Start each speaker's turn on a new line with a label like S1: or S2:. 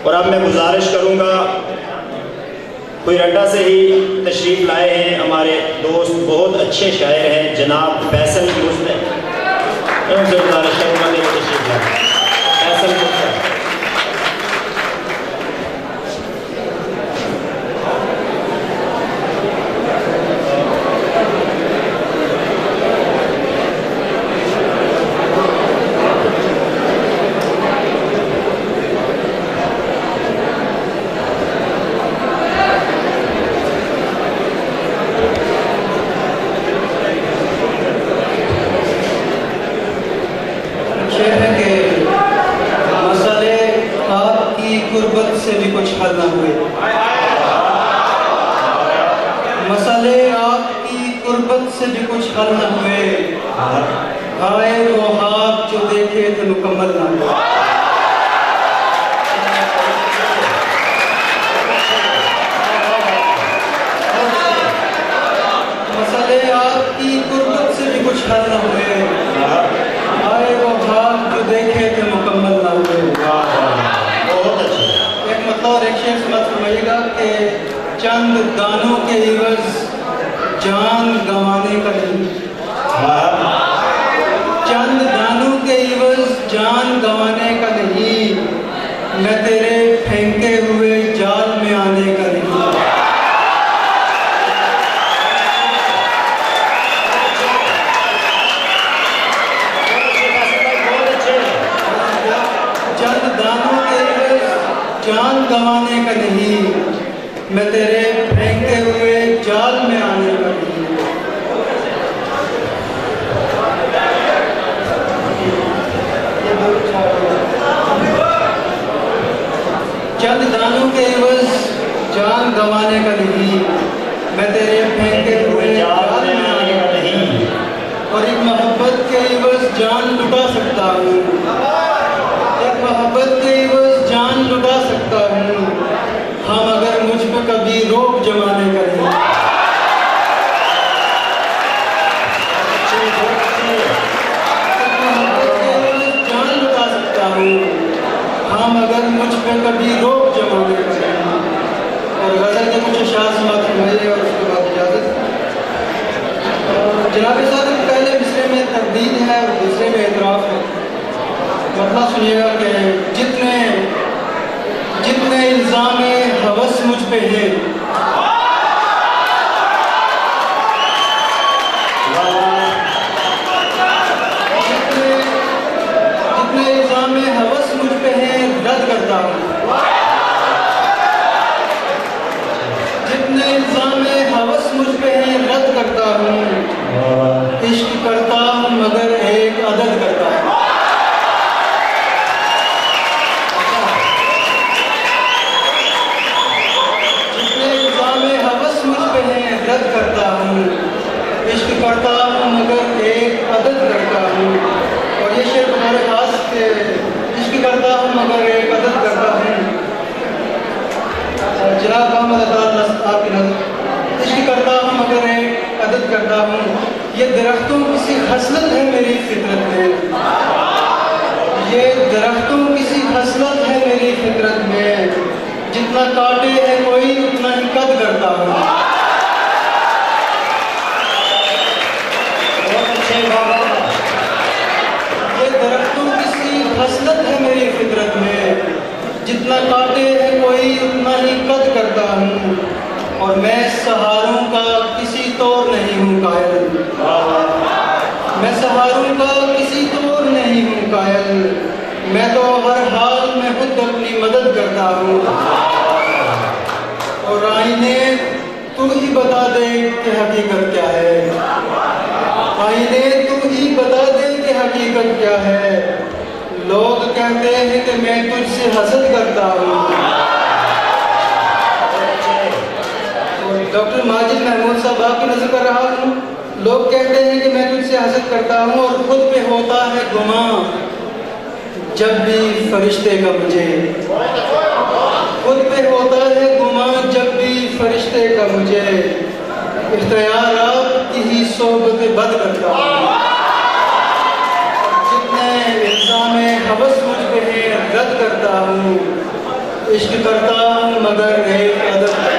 S1: और अब मैं गुजारिश करूँगा, कोयरट्टा से ही तशरीफ़ लाए हैं हमारे दोस्त, बहुत अच्छे शायर हैं जनाब फैसल मुस्तफ़ा, उनसे गुजारिश करूँगा कि वो तशरीफ़ लाए। फैसल मुस्तफ़ा।
S2: से भी कुछ हल न हुए, मसले आपकी कुर्बत से भी कुछ हल न हुए, हाय वो हाथ जो देखे थे मुकम्मल न हुए। मसले आपकी कुर्बत से भी कुछ हल न हुए, हाय वो हाथ जो देखे थे मुकम्मल न हुए। और एक शेर समझ फरमाइएगा कि चंद दानों के इवज़ जान गंवाने का नहीं, चंद दानों के इवज़ जान गंवाने का नहीं, मैं तेरे फेंके हुए जाल में आने का नहीं। चंद दानों के इवज़ जान गंवाने का नहीं, मैं तेरे फेंके हुए जाल में आने का नहीं। चंद दानों के इवज़ जान गंवाने का नहीं, मैं तेरे फेंके हुए जाल में आने का नहीं। और एक मोहब्बत के इवज़ जान लुटा सकता हूँ, एक मोहब्बत के इवज़ जान लुटा सकता हूँ, हम अगर मुझ पे कभी रोक जमाने का नहीं। जान लुटा सकता हूँ, हम अगर मुझ पे कभी रोक जमाने का नहीं। और गज़ल के कुछ अशार समाप्त हुए और उसके बाद इजाज़त। जनाब साहब, पहले मिसरे में तकदीर है और दूसरे में एतराफ़ है। मतलब सुनिएगा कि जितने इल्ज़ाम हवस मुझ पे है, जितने इल्ज़ाम हवस मुझ पे है रद्द करता हूँ, जितने इल्ज़ाम हवस मुझ पे है रद्द करता हूँ। इश्क करता हूँ मगर एक अदद करता हूँ। रद्द करता हूँ, इश्क करता हूँ मगर एक अदद करता हूँ। और ये शेर तुम्हारे पास के इश्क करता हूँ मगर एक अदद करता हूँ। जनाब आपकी नज़र, इश्क करता हूँ मगर एक अदद करता हूँ, ये दरख्तों किसी हसलत है मेरी फितरत में, ये दरख्तों किसी हसलत है मेरी फितरत में, जितना काटे है कोई उतना ही कद करता हूँ। ये दरख्तों किसी हसलत है मेरी फितरत में, जितना काटे है कोई उतना ही कद करता हूँ। और मैं सहारों का किसी तौर नहीं हूँ कायल, मैं सहारों का किसी तौर नहीं हूँ कायल, मैं तो हर हाल में खुद अपनी मदद करता हूँ। और आईने तू ही बता दे कि हकीकत क्या है, आईने तू ही बता दे कि हकीकत क्या है। लोग कहते हैं कि मैं तुझसे हसद करता हूँ। डॉक्टर माजिद महमूद साहब आपकी नज़र कर रहा हूँ। लोग कहते हैं कि मैं तुझसे हसद करता हूँ और खुद पे होता है गुमा जब भी फरिश्ते का मुझे, खुद पे होता है गुमा जब भी फरिश्ते का मुझे, इख्तियारात की ही सोबत बद करता हूँ। जितने इल्ज़ाम हवस मुझ पे है रद्द करता हूँ, इश्क करता हूँ मगर एक अदब